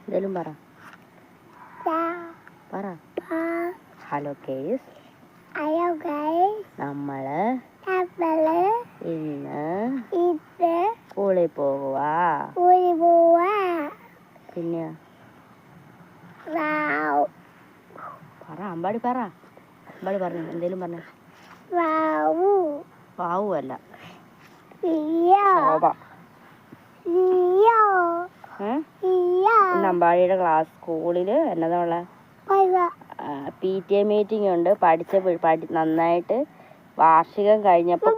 എന്തേലും പറ. Hello guys, നമ്മള് ഇന്ന് സ്കൂളിൽ പോവാ. പിന്നെ പറ, അമ്പാടി പറഞ്ഞു. എന്തേലും പറഞ്ഞു. വാവു അല്ല, ശോഭ. ഇന്ന് അമ്പാടിയുടെ ക്ലാസ് സ്കൂളിൽ എന്നതാ ഉള്ള PTA മീറ്റിംഗ് ഉണ്ട്. നന്നായിട്ട് വാർഷികം കഴിഞ്ഞപ്പോൾ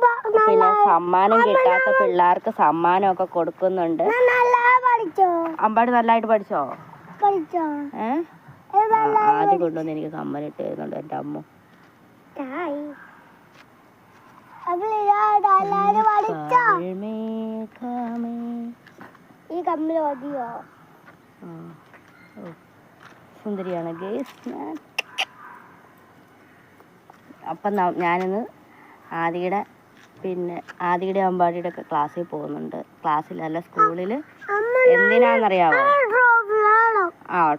പിന്നെ സമ്മാനം കിട്ടാത്ത പിള്ളേർക്ക് സമ്മാനമൊക്കെ കൊടുക്കുന്നുണ്ട്. അമ്പാടി നല്ലതായിട്ട് പഠിച്ചോ? ആദ്യം കൊണ്ടുവന്ന് എനിക്ക് കമ്മലിട്ട് തരുന്നുണ്ട് എൻ്റെ അമ്മ. ഈ കമ്മല് മതിയോ? സുന്ദരിയാണ് ഗേസ് ഞാൻ. അപ്പം ഞാനിന്ന് ആദിയുടെ അമ്പാടിയുടെ ഒക്കെ ക്ലാസ്സിൽ പോകുന്നുണ്ട്. ക്ലാസ്സിലല്ല, സ്കൂളിൽ. എന്തിനാണെന്നറിയാമോ?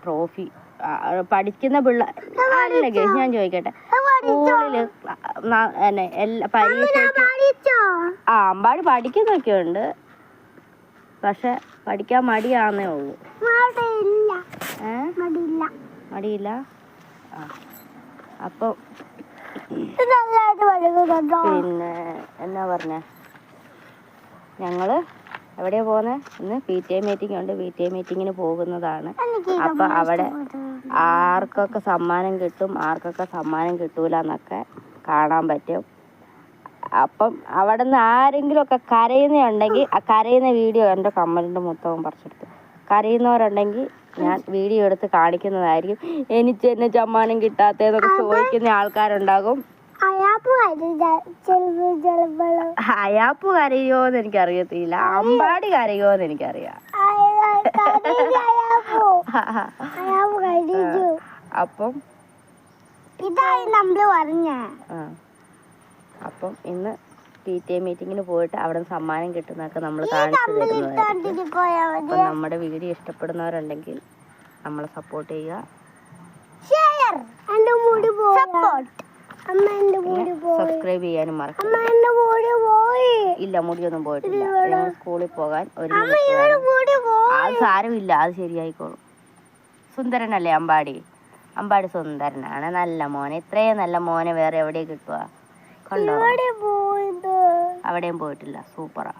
ട്രോഫി പഠിക്കുന്ന പിള്ളേർ അല്ല ഗേസ്, ഞാൻ ചോദിക്കട്ടെ, സ്കൂളിൽ പരീക്ഷയ്ക്ക് അമ്പാടി പഠിക്കുന്നൊക്കെ ഉണ്ട്, പക്ഷെ പഠിക്കാൻ മടിയാന്നേ ഉള്ളൂ. മടിയില്ല. അപ്പം പിന്നെ എന്നാ പറഞ്ഞ, ഞങ്ങള് എവിടെയാ പോകുന്നത്? ഇന്ന് PTA മീറ്റിംഗ് ഉണ്ട്. PTA മീറ്റിങ്ങിന് പോകുന്നതാണ്. അപ്പം അവിടെ ആർക്കൊക്കെ സമ്മാനം കിട്ടും, ആർക്കൊക്കെ സമ്മാനം കിട്ടൂല എന്നൊക്കെ കാണാൻ പറ്റും. അപ്പം അവിടെ നിന്ന് ആരെങ്കിലുമൊക്കെ കരയുന്നുണ്ടെങ്കിൽ ആ കരയുന്ന വീഡിയോ എൻ്റെ കമ്മലിൻ്റെ മൊത്തവും പറിച്ചെടുത്തു. കരയുന്നവരുണ്ടെങ്കിൽ ഞാൻ വീഡിയോ എടുത്ത് കാണിക്കുന്നതായിരിക്കും. എനിക്ക് എന്നെ സമ്മാനം കിട്ടാത്തതെന്നൊക്കെ ചോദിക്കുന്ന ആൾക്കാരുണ്ടാകും. അയാപ്പ് കരയോന്ന് എനിക്കറിയത്തില്ല, അമ്പാടി കരയോന്ന് എനിക്കറിയാം. അപ്പം അപ്പം ഇന്ന് PTA മീറ്റിങ്ങിന് പോയിട്ട് അവിടെ സമ്മാനം കിട്ടുന്നതൊക്കെ നമ്മൾ കാണിച്ചു തരുന്നതായിരിക്കും. അപ്പം നമ്മുടെ വീഡിയോ ഇഷ്ടപ്പെടുന്നവരുണ്ടെങ്കിൽ നമ്മളെ സപ്പോർട്ട് ചെയ്യുക. സബ്സ്ക്രൈബ് ചെയ്യാനും മറക്കരുത്. ഇല്ല, മുടിയൊന്നും പോയിട്ടില്ല. ഞങ്ങൾ സ്കൂളിൽ പോകാൻ അത് സാരമില്ല, അത് ശരിയായിക്കോളും. സുന്ദരനല്ലേ അമ്പാടി? അമ്പാടി സുന്ദരനാണ്, നല്ല മോനെ. ഇത്രയും നല്ല മോനെ വേറെ എവിടെയും കിട്ടുക? കണ്ടോ? അവിടെയും പോയിട്ടില്ല. സൂപ്പറാ.